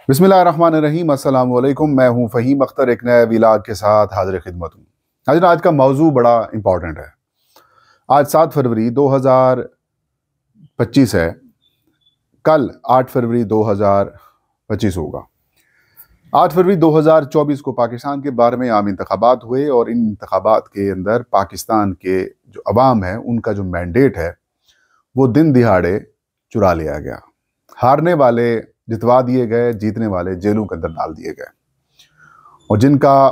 बिस्मिल्लाहिर्रहमानिर्रहीम। अस्सलाम वालेकुम। मैं हूं फ़हीम अख्तर, एक नए व्लॉग के साथ हाजिर खिदमत हूँ। आज का मौजू बड़ा इंपॉर्टेंट है। आज 7 फरवरी 2025 है। कल 8 फरवरी 2025 होगा। 8 फरवरी 2024 को पाकिस्तान के 12वें आम इंतखाबात हुए और इन इंतखाबात के अंदर पाकिस्तान के जो अवाम है उनका जो मैंडेट है वो दिन दिहाड़े चुरा लिया गया। हारने वाले जितवा दिए गए, जीतने वाले जेलों के अंदर डाल दिए गए और जिनका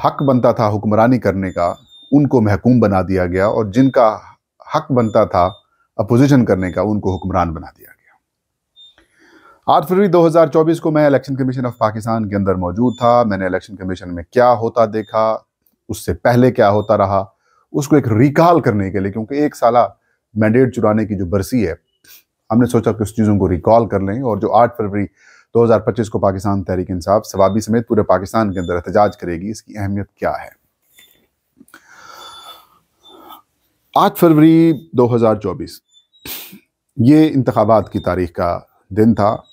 हक बनता था हुक्मरानी करने का उनको महकूम बना दिया गया और जिनका हक बनता था अपोजिशन करने का उनको हुक्मरान बना दिया गया। 8 फरवरी 2024 को मैं इलेक्शन कमीशन ऑफ पाकिस्तान के अंदर मौजूद था। मैंने इलेक्शन कमीशन में क्या होता देखा, उससे पहले क्या होता रहा, उसको एक रिकॉल करने के लिए, क्योंकि एक साला मैंडेट चुराने की जो बरसी है, हमने सोचा कि उस चीज़ों को रिकॉल कर लें। और जो 8 फरवरी 2025 को पाकिस्तान तहरीक इंसाफ सवाबी समेत पूरे पाकिस्तान के अंदर एहतजाज करेगी, इसकी अहमियत क्या है। 8 फरवरी 2024 ये इंतखाबात की तारीख का दिन था।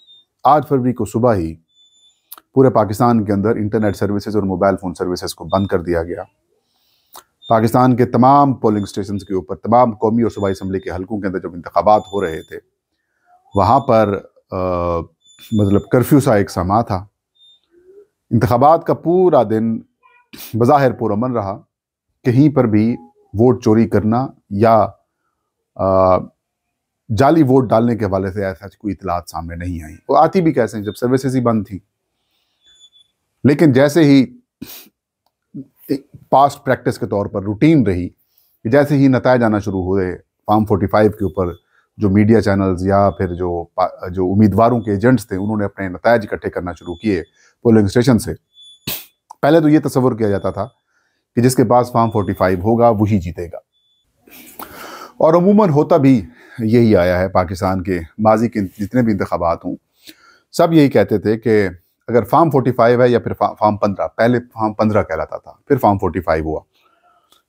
8 फरवरी को सुबह ही पूरे पाकिस्तान के अंदर इंटरनेट सर्विसेज और मोबाइल फ़ोन सर्विसेज को बंद कर दिया गया। पाकिस्तान के तमाम पोलिंग स्टेशन के ऊपर, तमाम कौमी और सूबाई असम्बली के हलकों के अंदर जब इंतखाबात हो रहे थे वहाँ पर मतलब कर्फ्यू सा एक समा था। इंतखाबात का पूरा दिन बज़ाहिर पुरअमन रहा। कहीं पर भी वोट चोरी करना या जाली वोट डालने के हवाले से ऐसा कोई इतलात सामने नहीं आई। वो आती भी कैसे जब सर्विसेज ही बंद थी। लेकिन जैसे ही पास्ट प्रैक्टिस के तौर पर रूटीन रही कि जैसे ही नतायज आना शुरू हुए फॉर्म 45 के ऊपर, जो मीडिया चैनल्स या फिर जो उम्मीदवारों के एजेंट्स थे उन्होंने अपने नतायज इकट्ठे करना शुरू किए पोलिंग स्टेशन से। पहले तो ये तस्वर किया जाता था कि जिसके पास फॉर्म 45 होगा वही जीतेगा, और अमूमन होता भी यही आया है। पाकिस्तान के माजी के जितने भी इंतखाबात हों सब यही कहते थे कि अगर फॉर्म 45 है या फिर फॉर्म 15, पहले फॉर्म 15 कहलाता था, फिर फॉर्म 45 हुआ,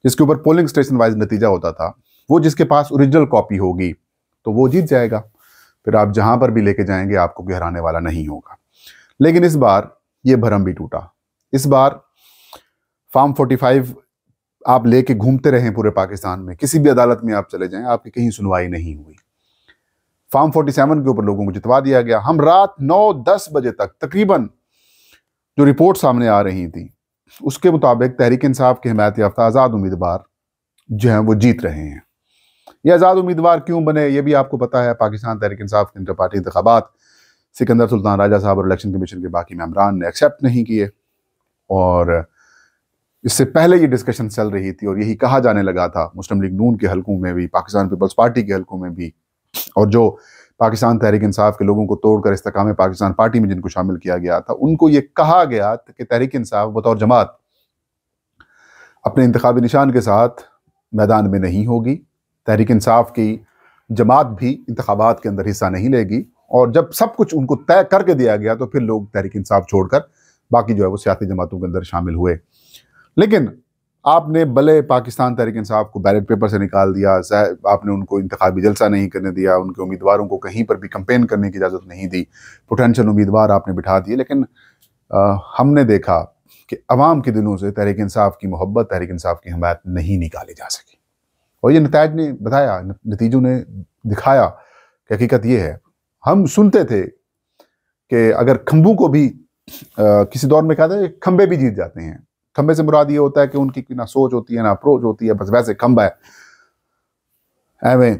जिसके ऊपर पोलिंग स्टेशन वाइज नतीजा होता था। वो जिसके पास ओरिजिनल कॉपी होगी तो वो जीत जाएगा, फिर आप जहां पर भी लेके जाएंगे आपको कोई हराने वाला नहीं होगा। लेकिन इस बार ये भरम भी टूटा। इस बार फॉर्म 45 आप लेके घूमते रहे पूरे पाकिस्तान में, किसी भी अदालत में आप चले जाएं, आपकी कहीं सुनवाई नहीं हुई। फॉर्म 47 के ऊपर लोगों को जितवा दिया गया। हम रात 9-10 बजे तक तकरीबन जो रिपोर्ट सामने आ रही थी उसके मुताबिक तहरीक इंसाफ के हिमायत याफ्ता आज़ाद उम्मीदवार जो हैं वो जीत रहे हैं। ये आज़ाद उम्मीदवार क्यों बने ये भी आपको पता है। पाकिस्तान तहरीक इंसाफ के इंटर पार्टी इंतखाबात सिकंदर सुल्तान राजा साहब और इलेक्शन कमीशन के बाकी मेंबरान ने एक्सेप्ट नहीं किए, और इससे पहले ये डिस्कशन चल रही थी और यही कहा जाने लगा था मुस्लिम लीग नून के हलकों में भी, पाकिस्तान पीपल्स पार्टी के हलकों में भी, और जो पाकिस्तान तहरीक इंसाफ के लोगों को तोड़कर इस्तेकाम पाकिस्तान पार्टी में जिनको शामिल किया गया था उनको ये कहा गया कि तहरीक इंसाफ बतौर जमात अपने इंतखाबी निशान के साथ मैदान में नहीं होगी। तहरीक इंसाफ की जमात भी इंतखाबात के अंदर हिस्सा नहीं लेगी, और जब सब कुछ उनको तय करके दिया गया तो फिर लोग तहरीक इंसाफ छोड़कर बाकी जो है वो सियासी जमातों के अंदर शामिल हुए। लेकिन आपने भले पाकिस्तान तहरीक इंसाफ को बैलेट पेपर से निकाल दिया, आपने उनको इंतखाबी जलसा नहीं करने दिया, उनके उम्मीदवारों को कहीं पर भी कैंपेन करने की इजाज़त नहीं दी, पोटेंशियल उम्मीदवार आपने बिठा दिए। लेकिन हमने देखा कि अवाम के दिलों से तहरीक इंसाफ की मोहब्बत, तहरीक इंसाफ की हमायत नहीं निकाली जा सकी, और ये नतायज ने बताया, नतीजों ने दिखाया कि हकीकत ये है। हम सुनते थे कि अगर खंबों को भी किसी दौर में कहते हैं खंबे भी जीत जाते हैं। खंबे से मुराद ये होता है कि उनकी ना सोच होती है ना अप्रोच होती है, बस वैसे खंबा है, एवं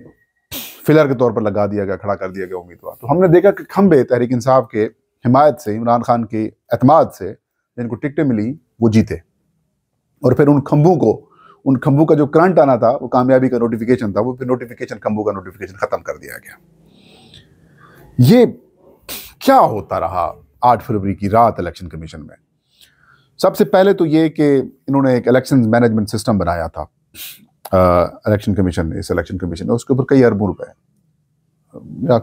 फिलर के तौर पर लगा दिया गया, खड़ा कर दिया गया उम्मीदवार। तो हमने देखा कि खंबे तहरीक इंसाफ के हिमायत से, इमरान खान के एतमाद से जिनको टिकटें मिली वो जीते, और फिर उन खंबों का जो करंट आना था वो कामयाबी का नोटिफिकेशन था, वो फिर नोटिफिकेशन, खंबों का नोटिफिकेशन खत्म कर दिया गया। ये क्या होता रहा 8 फरवरी की रात इलेक्शन कमीशन में। सबसे पहले तो ये कि इन्होंने एक इलेक्शन मैनेजमेंट सिस्टम बनाया था इलेक्शन कमीशन ने, इस इलेक्शन कमीशन ने, उसके ऊपर कई अरबों रुपए या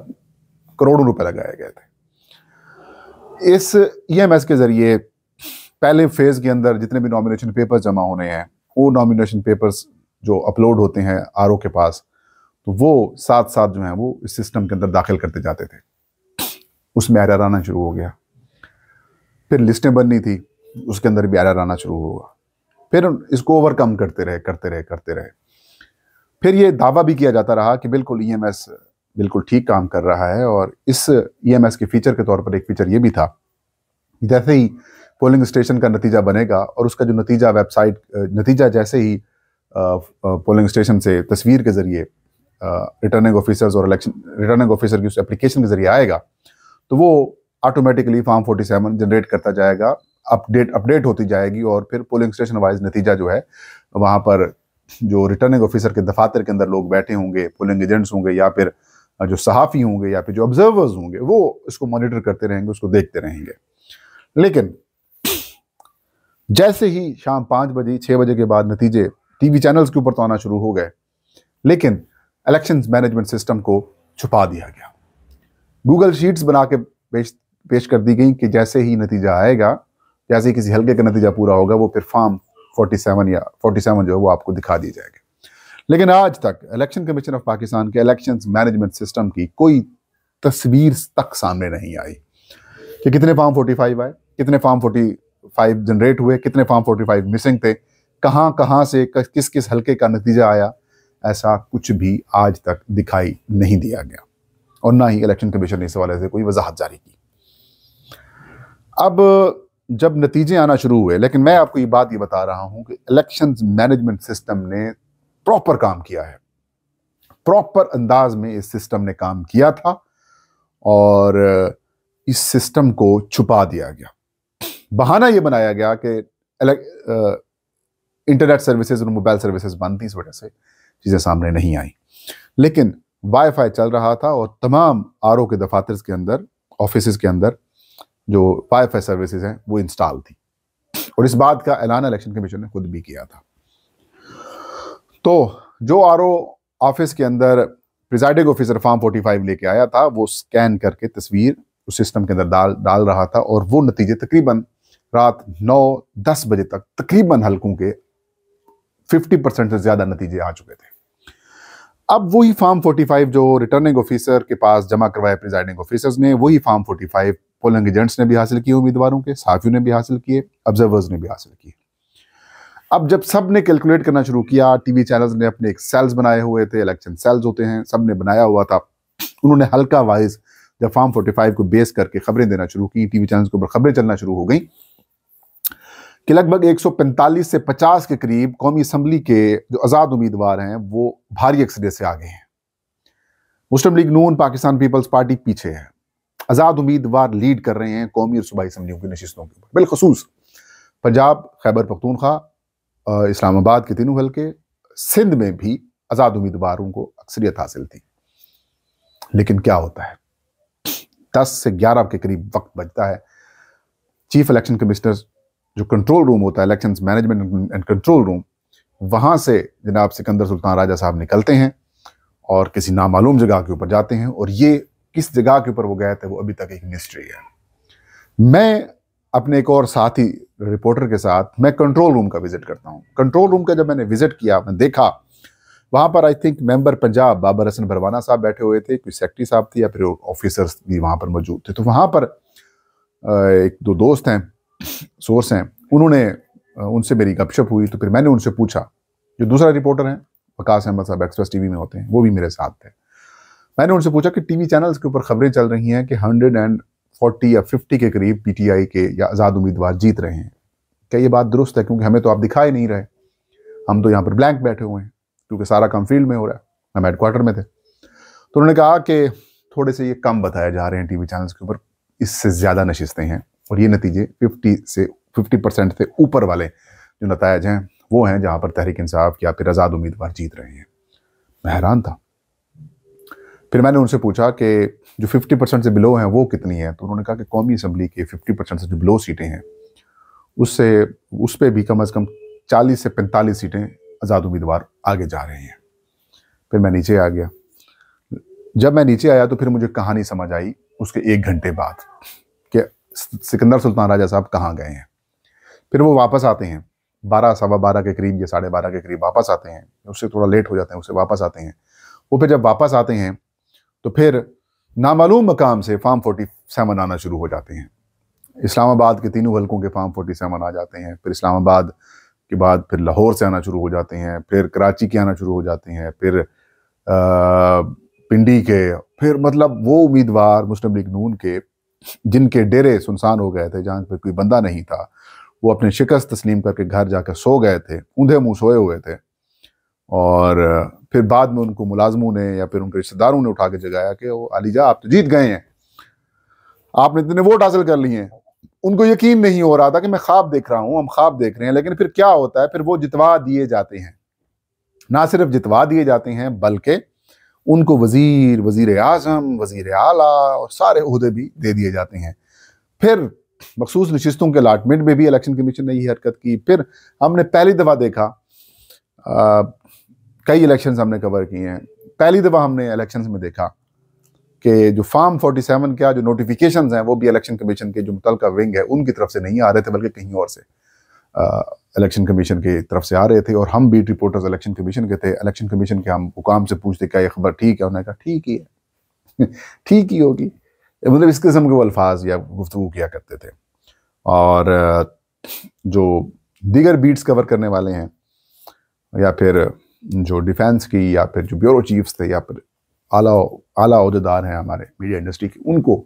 करोड़ों रुपए लगाए गए थे। इस EMS के जरिए पहले फेज के अंदर जितने भी नॉमिनेशन पेपर्स जमा होने हैं, वो नॉमिनेशन पेपर्स जो अपलोड होते हैं RO के पास, तो वो साथ साथ जो है वो इस सिस्टम के अंदर दाखिल करते जाते थे। उसमें एरर आना शुरू हो गया। फिर लिस्टें बननी थी, उसके अंदर भी एरर आना शुरू हुआ। फिर इसको ओवरकम करते रहे। फिर ये दावा भी किया जाता रहा कि बिल्कुल ईएमएस बिल्कुल ठीक काम कर रहा है। और इस ईएमएस के फीचर के तौर पर एक फीचर ये भी था, जैसे ही पोलिंग स्टेशन का नतीजा बनेगा और उसका जो नतीजा वेबसाइट नतीजा जैसे ही पोलिंग स्टेशन से तस्वीर के जरिए रिटर्निंग ऑफिसर्स और रिटर्निंग ऑफिसर की उस एप्लीकेशन के जरिए आएगा, तो वो ऑटोमेटिकली फॉर्म 47 जनरेट करता जाएगा, अपडेट होती जाएगी। और फिर पोलिंग स्टेशन वाइज नतीजा जो है, वहाँ पर जो रिटर्निंग ऑफिसर के दफातर के अंदर लोग बैठे होंगे, पोलिंग एजेंट्स होंगे या फिर जो सहाफ़ी होंगे या फिर जो ऑब्जर्वर्स होंगे, वो इसको मॉनिटर करते रहेंगे, उसको देखते रहेंगे। लेकिन जैसे ही शाम 5 बजे 6 बजे के बाद नतीजे टीवी चैनल्स के ऊपर तो आना शुरू हो गए, लेकिन इलेक्शंस मैनेजमेंट सिस्टम को छुपा दिया गया। गूगल शीट्स बना के पेश कर दी गई कि जैसे ही नतीजा आएगा, जैसे ही किसी हल्के का नतीजा पूरा होगा, वो फिर फॉर्म 47 या 47 जो है वो आपको दिखा दी जाएगी। लेकिन आज तक इलेक्शन कमीशन ऑफ पाकिस्तान के इलेक्शंस मैनेजमेंट सिस्टम की कोई तस्वीर तक सामने नहीं आई कि कितने फॉर्म 45 आए, कितने फॉर्म 45 जनरेट हुए, कितने फॉर्म 45 मिसिंग थे, कहाँ से किस किस हल्के का नतीजा आया। ऐसा कुछ भी आज तक दिखाई नहीं दिया गया और ना ही इलेक्शन कमीशन ने इस हवाले से कोई वजाहत जारी की। अब जब नतीजे आना शुरू हुए, लेकिन मैं आपको ये बात बता रहा हूं कि इलेक्शंस मैनेजमेंट सिस्टम ने प्रॉपर काम किया है, प्रॉपर अंदाज में इस सिस्टम ने काम किया था और इस सिस्टम को छुपा दिया गया। बहाना ये बनाया गया कि इंटरनेट सर्विसेज और मोबाइल सर्विसेज बंद थी, इस वजह से चीज़ें सामने नहीं आई। लेकिन वाईफाई चल रहा था और तमाम आरओ के दफातर के अंदर, ऑफिस के अंदर जो वाईफाई सर्विसेज हैं वो इंस्टॉल थी। और इस बात का ऐलान इलेक्शन कमीशन ने खुद भी किया था। तो जो आरओ ऑफिस के अंदर प्रिजाइडिंग ऑफिसर फॉर्म 45 लेके आया था, वो स्कैन करके तस्वीर उस सिस्टम के अंदर डाल रहा था और वो नतीजे तकरीबन रात 9-10 बजे तक तकरीबन हल्कों के 50% से ज्यादा नतीजे आ चुके थे। अब वही फॉर्म 45 जो रिटर्निंग ऑफिसर के पास जमा करवाए प्रिजाइडिंग ऑफिसर्स ने, वही फॉर्म 45 पोलिंग एजेंट्स ने भी हासिल किए, उम्मीदवारों के सहाफियों ने भी हासिल किए, ऑब्जर्वर्स ने भी हासिल किए। अब जब सब ने कैलकुलेट करना शुरू किया, टीवी चैनल्स ने अपने एक सेल्स बनाए हुए थे, इलेक्शन सेल्स होते हैं, सब ने बनाया हुआ था। उन्होंने हल्का वाइज जब फॉर्म 45 को बेस करके खबरें देना शुरू की, टीवी चैनल्स के ऊपर खबरें चलना शुरू हो गई कि लगभग 145 से 50 के करीब कौमी असम्बली के जो आज़ाद उम्मीदवार हैं वो भारी अक्सरियत से आगे हैं। मुस्लिम लीग नून, पाकिस्तान पीपल्स पार्टी पीछे है। आज़ाद उम्मीदवार लीड कर रहे हैं कौमी और सूबाई असम्बलियों की नशिस्तों के ऊपर। बिलखसूस पंजाब, खैबर पख्तूनख्वा, इस्लामाबाद के तीनों हल्के, सिंध में भी आज़ाद उम्मीदवारों को अक्सरियत हासिल थी। लेकिन क्या होता है, 10 से 11 के करीब वक्त बचता है। चीफ इलेक्शन कमिश्नर जो कंट्रोल रूम होता है, election management and control room, वहां से जनाब सिकंदर सुल्तान राजा साहब निकलते हैं और किसी नामालूम जगह के ऊपर जाते हैं। और ये किस जगह के ऊपर वो गए थे वो अभी तक एक मिस्ट्री है। मैं अपने एक और साथी रिपोर्टर के साथ मैं कंट्रोल रूम का विजिट करता हूँ। कंट्रोल रूम का जब मैंने विजिट किया, मैं देखा वहां पर I think member Punjab Babar Hasan Bharwana Sahab बैठे हुए थे, कोई सेक्रेटरी साहब थी या फिर ऑफिसर्स भी वहां पर मौजूद थे। तो वहां पर एक दो दोस्त हैं, सोर्स हैं, उन्होंने उनसे मेरी गपशप हुई। तो फिर मैंने उनसे पूछा, जो दूसरा रिपोर्टर हैं वकास अहमद साहब एक्सप्रेस टीवी में होते हैं, वो भी मेरे साथ थे। मैंने उनसे पूछा कि टीवी चैनल्स के ऊपर खबरें चल रही हैं कि 140 या 50 के करीब पीटीआई के या आज़ाद उम्मीदवार जीत रहे हैं, क्या ये बात दुरुस्त है? क्योंकि हमें तो आप दिखाई नहीं रहे, हम तो यहाँ पर ब्लैंक बैठे हुए हैं क्योंकि सारा काम फील्ड में हो रहा है, हम हेडक्वार्टर में थे। तो उन्होंने कहा कि थोड़े से ये कम बताए जा रहे हैं टीवी चैनल्स के ऊपर, इससे ज़्यादा नशिस्तें हैं और ये नतीजे 50% से ऊपर वाले जो नतायज हैं वो हैं जहाँ पर तहरीक इंसाफ या फिर आज़ाद उम्मीदवार जीत रहे हैं। मैं हैरान था। फिर मैंने उनसे पूछा कि जो 50% से बिलो हैं वो कितनी है? तो उन्होंने कहा कि कौमी असम्बली के 50% से जो बिलो सीटें हैं उस पर भी कम अज़ कम 40 से 45 सीटें आज़ाद उम्मीदवार आगे जा रहे हैं। फिर मैं नीचे आ गया। जब मैं नीचे आया तो फिर मुझे कहानी समझ आई उसके 1 घंटे बाद कि सिकंदर सुल्तान राजा साहब कहाँ गए हैं। फिर वो वापस आते हैं 12, सवा 12 के करीब या 12:30 के करीब वापस आते हैं, उससे थोड़ा लेट हो जाते हैं, उससे वापस आते हैं। वो फिर जब वापस आते हैं तो फिर नामालूम मकाम से फार्म 47 आना शुरू हो जाते हैं। इस्लामाबाद के तीनों हलकों के फार्म 47 आ जाते हैं, फिर इस्लामाबाद के बाद फिर लाहौर से आना शुरू हो जाते हैं, फिर कराची के आना शुरू हो जाते हैं, फिर पिंडी के, फिर मतलब वो उम्मीदवार मुस्लिम लीग नून के जिनके डेरे सुनसान हो गए थे, जहाँ पे कोई बंदा नहीं था, वो अपने शिकस्त तस्लीम करके घर जाकर सो गए थे, ऊंधे मुंह सोए हुए थे। और फिर बाद में उनको मुलाजमों ने या फिर उनके रिश्तेदारों ने उठा के जगाया कि वो अलीजा आप तो जीत गए हैं, आपने इतने वोट हासिल कर लिए हैं। उनको यकीन नहीं हो रहा था कि मैं ख्वाब देख रहा हूं, हम ख्वाब देख रहे हैं। लेकिन फिर क्या होता है, फिर वो जितवा दिए जाते हैं। ना सिर्फ जितवा दिए जाते हैं बल्कि उनको वजीर, वजीर आजम, वजीर आला और सारे ओहदे भी दे दिए जाते हैं। फिर मखसूस नशिस्तों के अलाटमेंट में भी इलेक्शन कमीशन ने यही हरकत की। फिर हमने पहली दफ़ा देखा, कई इलेक्शंस हमने कवर किए हैं, पहली दफ़ा हमने इलेक्शंस में देखा कि जो फार्म 47 का जो नोटिफिकेशंस हैं वो भी इलेक्शन कमीशन के जो मुतलका विंग है उनकी तरफ से नहीं आ रहे थे, बल्कि कहीं और से इलेक्शन कमीशन की तरफ से आ रहे थे। और हम बीट रिपोर्टर्स इलेक्शन कमीशन के थे। इलेक्शन कमीशन के हम हुकाम से पूछते क्या ये खबर ठीक है? उन्होंने कहा ठीक ही है ठीक ही होगी। मतलब इस किस्म के वो अल्फाज या गुफ्तगू किया करते थे। और जो दीगर बीट्स कवर करने वाले हैं या फिर जो डिफेंस की या फिर जो ब्यूरो चीफ्स थे या फिर आला ओहदेदार हैं हमारे मीडिया इंडस्ट्री के, उनको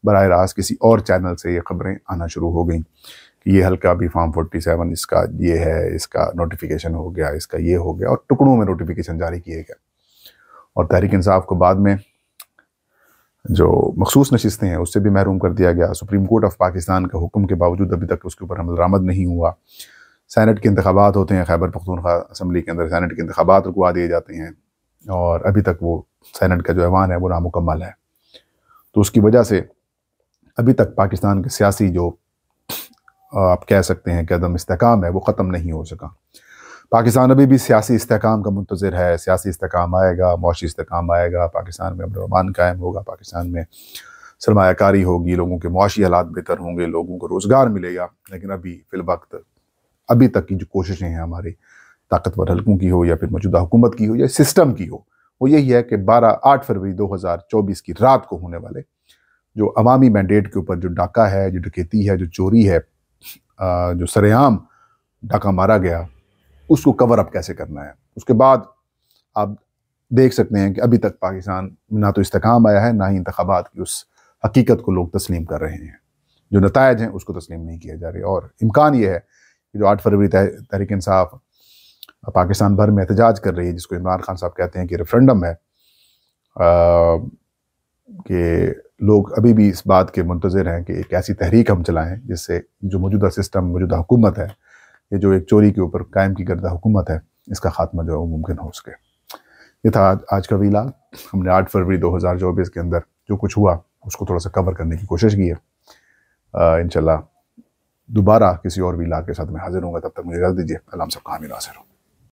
बराह रास्त किसी और चैनल से ये खबरें आना शुरू हो गई कि ये हल्का भी फार्म 47 इसका ये है, इसका नोटिफिकेशन हो गया, इसका ये हो गया, और टुकड़ों में नोटिफिकेशन जारी किए गए। और तहरीक इंसाफ को बाद में जो मखसूस नशिस्तें हैं उससे भी महरूम कर दिया गया। सुप्रीम कोर्ट ऑफ पाकिस्तान का हुक्म के बावजूद अभी तक उसके ऊपर अमल दरामद नहीं हुआ। सेनेट के इंतखाबात होते हैं, खैबर पख्तूनख्वा असम्बली के अंदर सेनेट के इंतखाबात रुकवा दिए जाते हैं और अभी तक वो सेनेट का जो ऐवान है वो नामुकम्मल है। तो उसकी वजह से अभी तक पाकिस्तान के सियासी जो आप कह सकते हैं कि अदम इस्तेकाम है वो ख़त्म नहीं हो सका। पाकिस्तान अभी भी सियासी इस्तेकाम का मुंतज़िर है। सियासी इस्तेकाम आएगा, मौशी इस्तेकाम आएगा, पाकिस्तान में अमन कायम होगा, पाकिस्तान में सरमायाकारी होगी, लोगों के मौशी हालात बेहतर होंगे, लोगों को रोज़गार मिलेगा। लेकिन अभी फ़िलवक्त अभी तक की जो कोशिशें हैं हमारी ताकतवर हलकों की हो या फिर मौजूदा हुकूमत की हो या सिस्टम की हो, वो यही है कि 8 फरवरी 2024 की रात को होने वाले जो अवामी मैंडेट के ऊपर जो डाका है, जो डकैती है, जो चोरी है, जो सरेआम डाका मारा गया, उसको कवर अप कैसे करना है। उसके बाद आप देख सकते हैं कि अभी तक पाकिस्तान ना तो इस्तेकाम आया है, ना ही इंतखाबात की उस हकीकत को लोग तस्लीम कर रहे हैं। जो नतायज हैं उसको तस्लीम नहीं किए जा रहे। और इम्कान ये है कि जो 8 फरवरी तहरीक इंसाफ पाकिस्तान भर में एहतजाज कर रही है, जिसको इमरान खान साहब कहते हैं कि रेफरेंडम है, कि लोग अभी भी इस बात के मुंतज़िर हैं कि एक ऐसी तहरीक हम चलाएं जिससे जो मौजूदा सिस्टम, मौजूदा हुकूमत है, ये जो एक चोरी के ऊपर कायम की गर्दा हुकूमत है, इसका खात्मा जो है वो मुमकिन हो सके। ये था आज का वीलाग। हमने 8 फरवरी 2024 के अंदर जो कुछ हुआ उसको थोड़ा सा कवर करने की कोशिश की है। इंशाल्लाह दोबारा किसी और वीलाग के साथ मैं हाजिर हूँगा। तब तक मुझे इजाज़त दीजिए। अल्लाह सब का हामी नासिर हो।